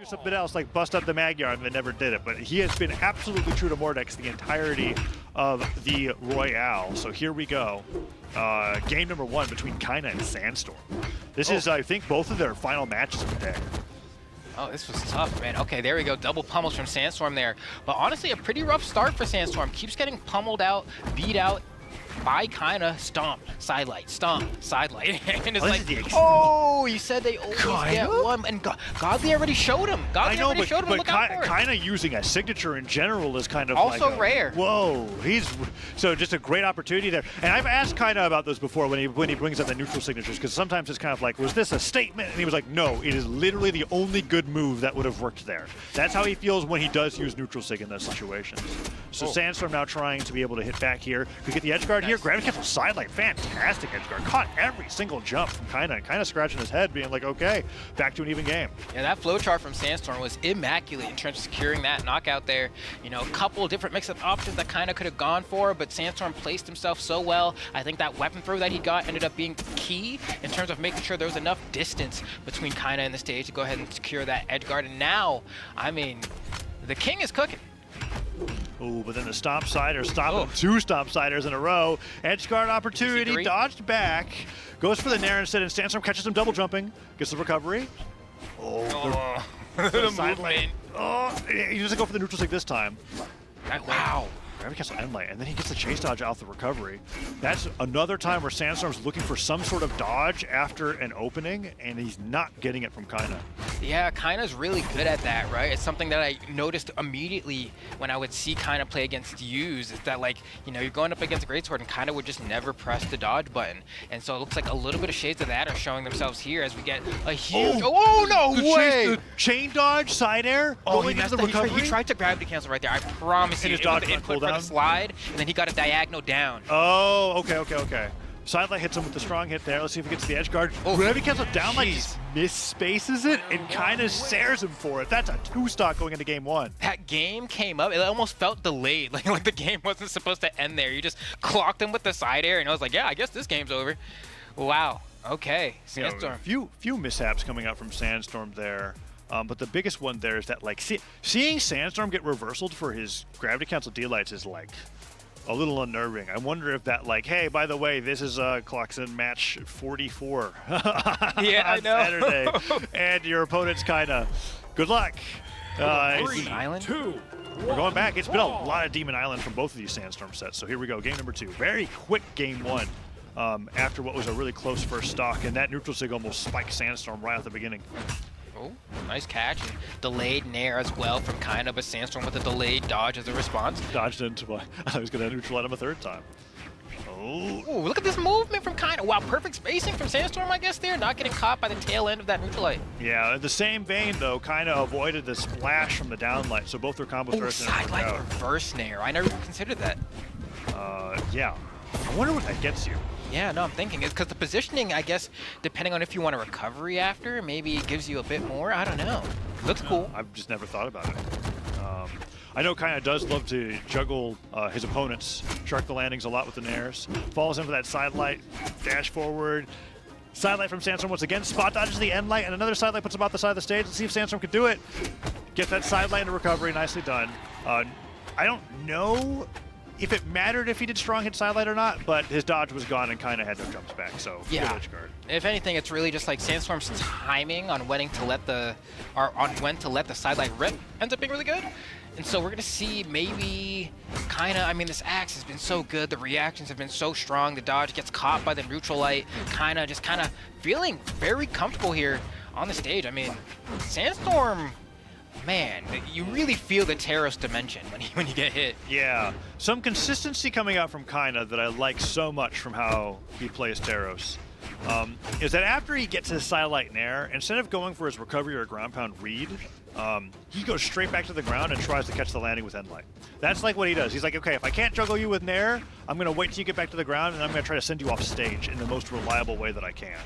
Do something else like bust up the Magyar and they never did it, but he has been absolutely true to Mordex the entirety of the Royale. So here we go. Game number 1 between Kyna and Sandstorm. This is, I think, both of their final matches of the day. Oh, this was tough, man. Okay, there we go. Double pummels from Sandstorm there. But honestly, a pretty rough start for Sandstorm. Keeps getting pummeled out, beat out by Kyna. Stomp, sidelight, stomp, sidelight. And it's like, oh, you said they always get one. And Godly already showed him. Godly already showed him. But Look out for it. Kyna using a signature in general is kind of also like rare. Whoa, so just a great opportunity there. And I've asked Kyna about those before when he brings up the neutral signatures, because sometimes it's kind of like, was this a statement? And he was like, no, it is literally the only good move that would have worked there. That's how he feels when he does use neutral sig in those situations. So Sandstorm now trying to be able to hit back here. Could get the edge guard here. Gravity cancel sidelight. Fantastic edge guard. Caught every single jump from Kyna. Kyna scratching his head, being like, okay, back to an even game. Yeah, that flowchart from Sandstorm was immaculate in terms of securing that knockout there. You know, a couple different mix-up options that Kyna could have gone for, but Sandstorm placed himself so well. I think that weapon throw that he got ended up being key in terms of making sure there was enough distance between Kyna and the stage to go ahead and secure that edge guard. And now, I mean, the king is cooking. Oh, but then the stomp sider, stopping 2 stomp siders in a row. Edge guard opportunity, dodged back. Goes for the nair instead, and Sandstorm catches him double jumping. Gets the recovery. Oh, the movement. Oh, he doesn't go for the neutral sig this time. Wow. Gravity cancel end light, and then he gets the chase dodge out the recovery. That's another time where Sandstorm's looking for some sort of dodge after an opening, and he's not getting it from Kyna. Yeah, Kyna's really good at that, right? It's something that I noticed immediately when I would see Kyna play against Use, is that, like, you know, you're going up against a Greatsword and Kyna would just never press the dodge button. And so it looks like a little bit of shades of that are showing themselves here as we get a huge... Oh, no way! The chain dodge, side air, going into the recovery. He tried to gravity cancel right there, I promise you. His dodge input for the slide, and then he got a diagonal down. Oh, okay. Sidelight hits him with the strong hit there. Let's see if he gets the edge guard. Gravity cancel down like just misspaces it and kind of stares him for it. That's a 2-stock going into game 1. That game came up, it almost felt delayed. Like the game wasn't supposed to end there. You just clocked him with the side air, and I was like, yeah, I guess this game's over. Wow. Okay. Sandstorm. Few mishaps coming out from Sandstorm there. But the biggest one there is that, like, seeing Sandstorm get reversaled for his gravity cancel D-lights is, like, a little unnerving. I wonder if that, like, hey, by the way, this is clocks in match 44 yeah, on Saturday, and your opponent's Kyna. Good luck. Demon Island? We're going back. It's been a lot of Demon Island from both of these Sandstorm sets. So here we go, game number 2. Very quick game 1 after what was a really close first stock, and that neutral sig almost spiked Sandstorm right at the beginning. Oh, nice catch. And delayed nair as well from Kyna, but Sandstorm with a delayed dodge as a response. Dodged into my... I thought he was going to neutral at him a 3rd time. Oh, look at this movement from Kyna. Wow, perfect spacing from Sandstorm, I guess, there. Not getting caught by the tail end of that neutral light. Yeah, in the same vein, though, Kyna avoided the splash from the downlight, so both their combos started to side light reverse nair. I never considered that. Yeah. I wonder what that gets you. Yeah, no, I'm thinking. It's because the positioning, I guess, depending on if you want a recovery after, maybe it gives you a bit more. I don't know. Looks cool. I've just never thought about it. I know Kyna does love to juggle his opponents, shark the landings a lot with the nairs. Falls in for that side light, dash forward. Side light from Sandstorm once again. Spot dodges the end light, and another side light puts him off the side of the stage. Let's see if Sandstorm can do it. Get that side light into recovery. Nicely done. I don't know if it mattered if he did strong hit sidelight or not, but his dodge was gone and Kyna had no jumps back, so yeah. Good edge guard. If anything, it's really just like Sandstorm's timing on when to let the sidelight rip ends up being really good. And so we're gonna see maybe Kyna, I mean, this axe has been so good, the reactions have been so strong, the dodge gets caught by the neutral light, Kyna just kind of feeling very comfortable here on the stage. I mean, Sandstorm, man, you really feel the Taros dimension when you get hit. Yeah, some consistency coming out from Kyna that I like so much from how he plays Taros. Is that after he gets his sidelight nair, instead of going for his recovery or ground pound read, he goes straight back to the ground and tries to catch the landing with endlight. That's like what he does. He's like, okay, if I can't juggle you with nair, I'm going to wait till you get back to the ground, and I'm going to try to send you off stage in the most reliable way that I can.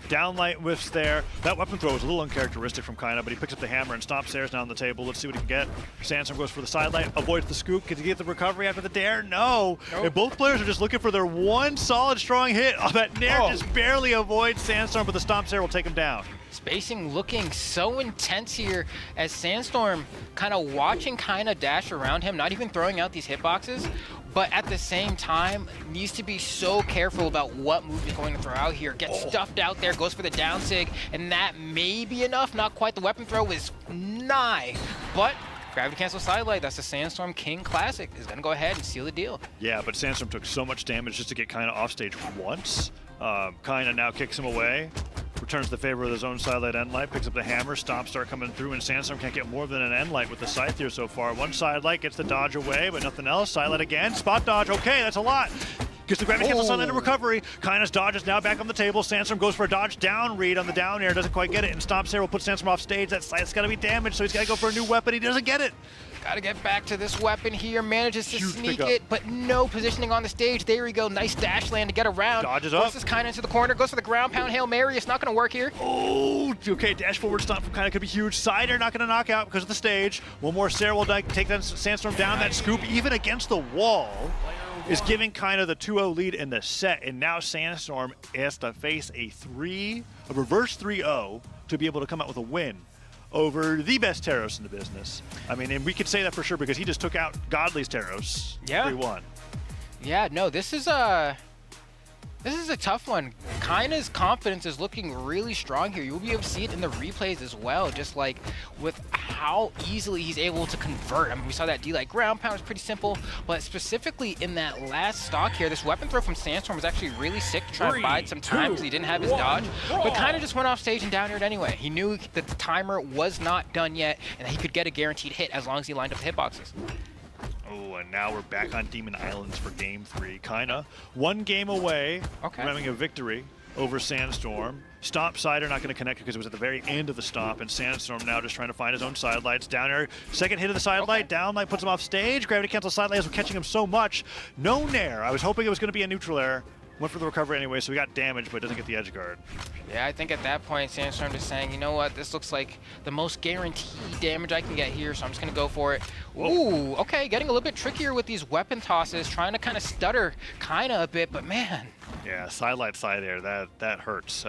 Downlight whiffs there. That weapon throw was a little uncharacteristic from Kyna, but he picks up the hammer and stomps theirs down the table. Let's see what he can get. Sandstorm goes for the sidelight, avoids the scoop. Can he get the recovery after the dare? No. Nope. And both players are just looking for their one solid, strong hit. Oh, that nair just barely avoids Sandstorm, but the stomp there will take him down. Spacing looking so intense here as Sandstorm kind of watching Kyna dash around him, not even throwing out these hitboxes, but at the same time needs to be so careful about what move he's going to throw out here. Gets stuffed out there, goes for the down sig, and that may be enough. Not quite. The weapon throw is nigh, but gravity cancel sidelight. That's the Sandstorm King Classic. Is going to go ahead and seal the deal. Yeah, but Sandstorm took so much damage just to get Kyna off stage once. Kyna now kicks him away. Returns the favor of his own sidelight end light, picks up the hammer, stomps start coming through, and Sandstorm can't get more than an end light with the scythe here so far. One sidelight gets the dodge away, but nothing else. Sidelight again, spot dodge, okay, that's a lot. Gets the gravity cancel sidelight and recovery. Kyna's dodge is now back on the table. Sandstorm goes for a dodge down read on the down air, doesn't quite get it, and stomps there will put Sandstorm off stage. That scythe's gotta be damaged, so he's gotta go for a new weapon. He doesn't get it. Gotta get back to this weapon here, manages to Huge sneak pickup. it, but no positioning on the stage. There we go, nice dash land to get around. Dodges up. Forces Kyna into the corner, goes for the ground pound Hail Mary. It's not gonna work here. Oh, okay, dash forward stomp from Kyna could be huge. Sider not gonna knock out because of the stage. One more Sarah will take that Sandstorm down. That scoop, even against the wall, is giving Kyna the 2-0 lead in the set, and now Sandstorm has to face a reverse 3-0 to be able to come out with a win over the best Teros in the business. I mean, and we could say that for sure because he just took out Godly's Teros. Yeah. 3-1. Yeah, no, this is a tough one. Kyna's confidence is looking really strong here. You'll be able to see it in the replays as well, just like with how easily he's able to convert. I mean, we saw that D-like ground pound was pretty simple, but specifically in that last stock here, this weapon throw from Sandstorm was actually really sick to try and bide some time because he didn't have his dodge, but Kyna just went off stage and down aired anyway. He knew that the timer was not done yet and that he could get a guaranteed hit as long as he lined up the hitboxes. Oh, and now we're back on Demon Islands for Game 3. Kyna, one game away from having a victory over Sandstorm. Stomp Sider not going to connect because it was at the very end of the stomp, and Sandstorm now just trying to find his own sidelights. Down air, second hit of the sidelight, downlight puts him off stage. Gravity cancel sidelight was catching him so much. No nair. I was hoping it was going to be a neutral air. Went for the recovery anyway, so he got damaged, but doesn't get the edge guard. Yeah, I think at that point, Sandstorm just saying, you know what, this looks like the most guaranteed damage I can get here, so I'm just going to go for it. Ooh, okay, getting a little bit trickier with these weapon tosses, trying to kind of stutter Kyna a bit, but man. Yeah, sidelight side air, that hurts.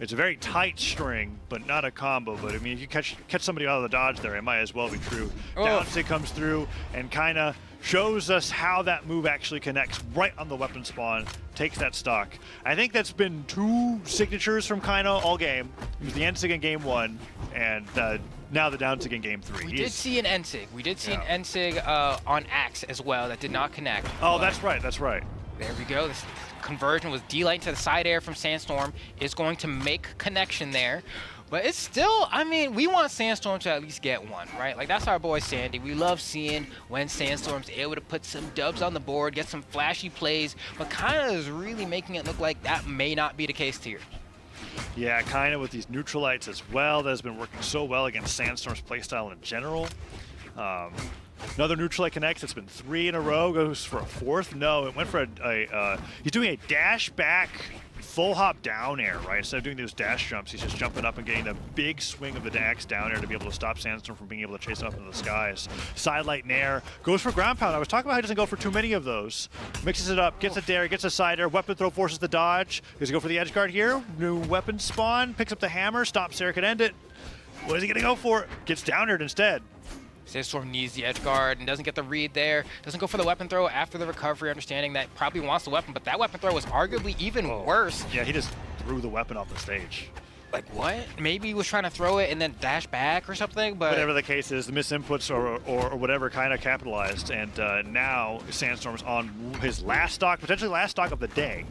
It's a very tight string, but not a combo. But I mean, if you catch somebody out of the dodge there, it might as well be true. Down sig comes through, and Kyna shows us how that move actually connects right on the weapon spawn, takes that stock. I think that's been two signatures from Kyna all game. It was the end sig in game 1, and now the down sig in game 3. We did see an end sig. We did see an end sig on Axe as well that did not connect. Oh, that's right, that's right. There we go. This conversion with D-light to the side air from Sandstorm is going to make connection there. But it's still, I mean, we want Sandstorm to at least get one, right? Like, that's our boy Sandy. We love seeing when Sandstorm's able to put some dubs on the board, get some flashy plays, but Kyna is really making it look like that may not be the case here. Yeah, Kyna with these neutralites as well. That has been working so well against Sandstorm's playstyle in general. Another neutralite connects. It's been 3 in a row. Goes for a 4th. No, it went for he's doing a dash back full hop down air, right? Instead of doing those dash jumps, he's just jumping up and getting a big swing of the dax down air to be able to stop Sandstorm from being able to chase him up into the skies. Sidelight nair, goes for ground pound. I was talking about how he doesn't go for too many of those. Mixes it up, gets a dare, gets a side air, weapon throw forces the dodge. Does he go for the edge guard here? New weapon spawn, picks up the hammer, stops there, could end it. What is he gonna go for? Gets down aired instead. Sandstorm needs the edge guard and doesn't get the read there. Doesn't go for the weapon throw after the recovery, understanding that probably wants the weapon, but that weapon throw was arguably even worse. Yeah, he just threw the weapon off the stage. Like, what? Maybe he was trying to throw it and then dash back or something, but... Whatever the case is, the misinputs or whatever kind of capitalized, and now Sandstorm's on his last stock, potentially last stock of the day.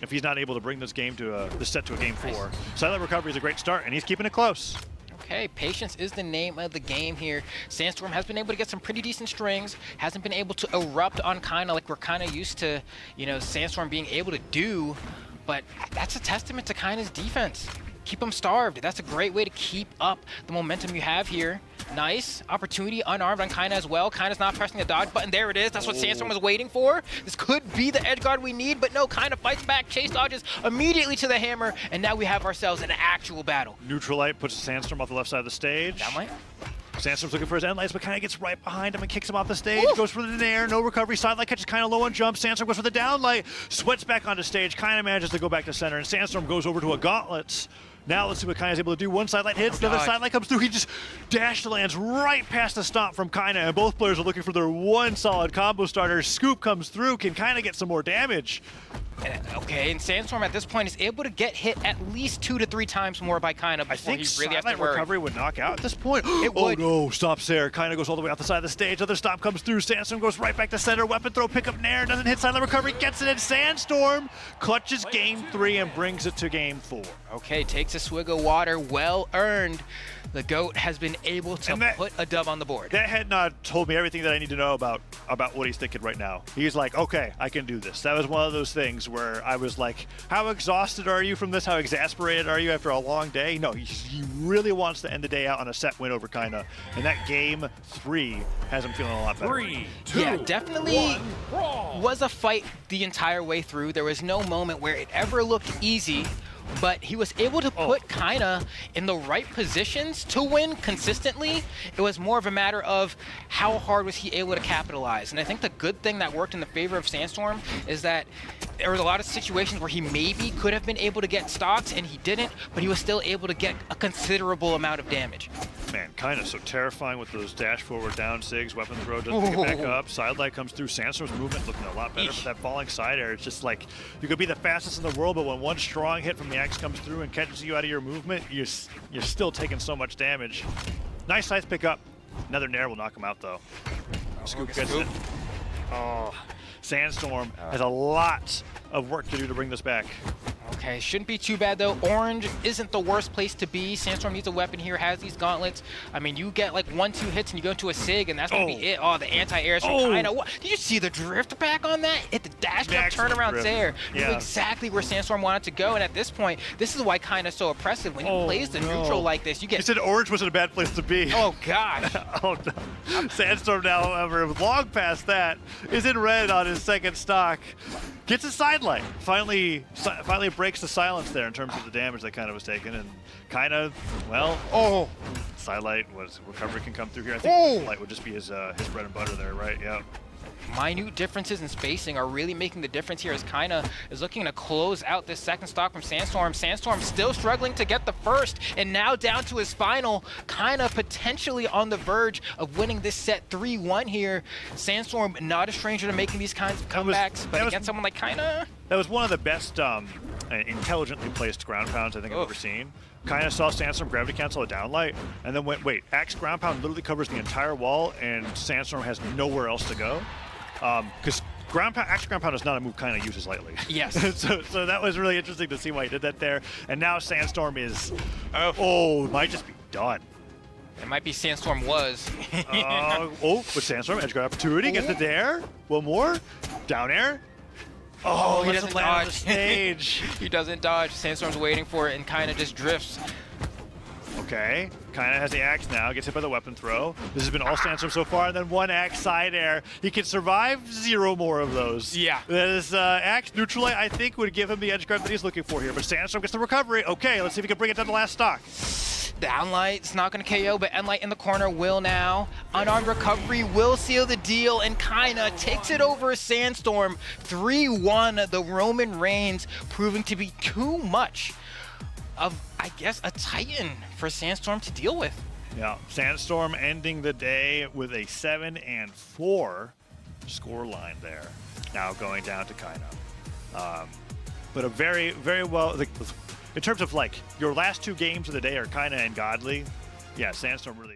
If he's not able to bring this game to the set to a game 4. Silent recovery is a great start, and he's keeping it close. Okay, patience is the name of the game here. Sandstorm has been able to get some pretty decent strings, hasn't been able to erupt on Kyna like we're kind of used to, you know, Sandstorm being able to do, but that's a testament to Kyna's defense. keep them starved. That's a great way to keep up the momentum you have here. Nice opportunity, unarmed on Kyna as well. Kyna's not pressing the dodge button. There it is. That's what Sandstorm was waiting for. This could be the edge guard we need, but no, Kyna fights back, chase dodges immediately to the hammer, and now we have ourselves an actual battle. Neutral light puts Sandstorm off the left side of the stage. Downlight. Sandstorm's looking for his end lights, but Kyna gets right behind him and kicks him off the stage. Goes for the nair, no recovery. Sidelight catches Kyna low on jump. Sandstorm goes for the downlight, sweats back onto stage. Kyna manages to go back to center, and Sandstorm goes over to a gauntlet. Now let's see what Kyna's able to do. One sidelight hits, the other sidelight comes through. He just dash lands right past the stomp from Kyna, and both players are looking for their one solid combo starter. Scoop comes through. Can Kyna get some more damage? Okay, and Sandstorm at this point is able to get hit at least 2 to 3 times more by Kyna before I think he really has to worry. recovery would knock out at this point. It would. Oh no, stops there. Kyna goes all the way out the side of the stage. Other stop comes through. Sandstorm goes right back to center. Weapon throw, pick up nair, doesn't hit silent recovery, gets it in. Sandstorm clutches game 3 and brings it to game 4. Okay, takes a swig of water, well earned. The GOAT has been able to put a dub on the board. That head nod told me everything that I need to know about what he's thinking right now. He's like, okay, I can do this. That was one of those things where I was like, how exhausted are you from this? How exasperated are you after a long day? No, he really wants to end the day out on a set win over Kyna. And that game 3 has him feeling a lot better. 3, 2, yeah, definitely 1, was a fight the entire way through. There was no moment where it ever looked easy, but he was able to put Kyna in the right positions to win consistently. It was more of a matter of how hard was he able to capitalize. And I think the good thing that worked in the favor of Sandstorm is that there was a lot of situations where he maybe could have been able to get stocks and he didn't, but he was still able to get a considerable amount of damage. Man, Kyna's so terrifying with those dash forward down sigs, weapon throw doesn't get back up, sidelight comes through. Sandstorm's movement looking a lot better for that falling side air. It's just like, you could be the fastest in the world, but when one strong hit from the axe comes through and catches you out of your movement, you're still taking so much damage. Nice size pick up. Another nair will knock him out though. Scoop gets it. Oh, Sandstorm has a lot of work to do to bring this back. Okay, shouldn't be too bad though. Orange isn't the worst place to be. Sandstorm needs a weapon here, has these gauntlets. I mean, you get like 1-2 hits and you go into a sig and that's gonna be it. Oh, the anti-airs from Kyna. What? Did you see the drift back on that? Hit the dash jump turnaround there. Yeah. Exactly where Sandstorm wanted to go, and at this point, this is why Kyna's so oppressive. When he plays the neutral like this, you get— He said Orange wasn't a bad place to be. Oh gosh. Oh no. Sandstorm now, however, long past that, is in red on his second stock. Gets a sidelight. Finally breaks the silence there in terms of the damage that Kyna was taking, and Kyna, well, sidelight recovery can come through here. I think light would just be his bread and butter there, right? Yeah. Minute differences in spacing are really making the difference here as Kyna is looking to close out this second stock from Sandstorm. Sandstorm still struggling to get the first, and now down to his final. Kyna potentially on the verge of winning this set 3-1 here. Sandstorm not a stranger to making these kinds of comebacks, but against someone like Kyna. That was one of the best intelligently placed ground pounds I think I've ever seen. Kyna saw Sandstorm gravity cancel a downlight, and then went, wait, Axe ground pound literally covers the entire wall, and Sandstorm has nowhere else to go. Because Axe ground pound is not a move Kyna uses lightly. Yes. so that was really interesting to see why he did that there. And now Sandstorm is, might just be done. It might be Sandstorm was. But Sandstorm, edge guard opportunity, gets the dare. One more, down air. Oh, he doesn't dodge. On the stage. He doesn't dodge. Sandstorm's waiting for it and Kyna just drifts. Okay, Kyna has the axe now, gets hit by the weapon throw. This has been all Sandstorm so far, and then one axe side air. He can survive 0 more of those. Yeah. This axe neutral light, I think, would give him the edge guard that he's looking for here, but Sandstorm gets the recovery. Okay, let's see if he can bring it down the last stock. Downlight's not going to KO, but Endlight in the corner will now. Unarmed recovery will seal the deal, and Kyna takes it over Sandstorm. 3-1, the Roman Reigns proving to be too much of, I guess, a titan for Sandstorm to deal with. Yeah, Sandstorm ending the day with a 7-4 score line there. Now going down to Kyna. But a very, very well, in terms of like your last 2 games of the day are Kyna and Godly. Yeah, Sandstorm really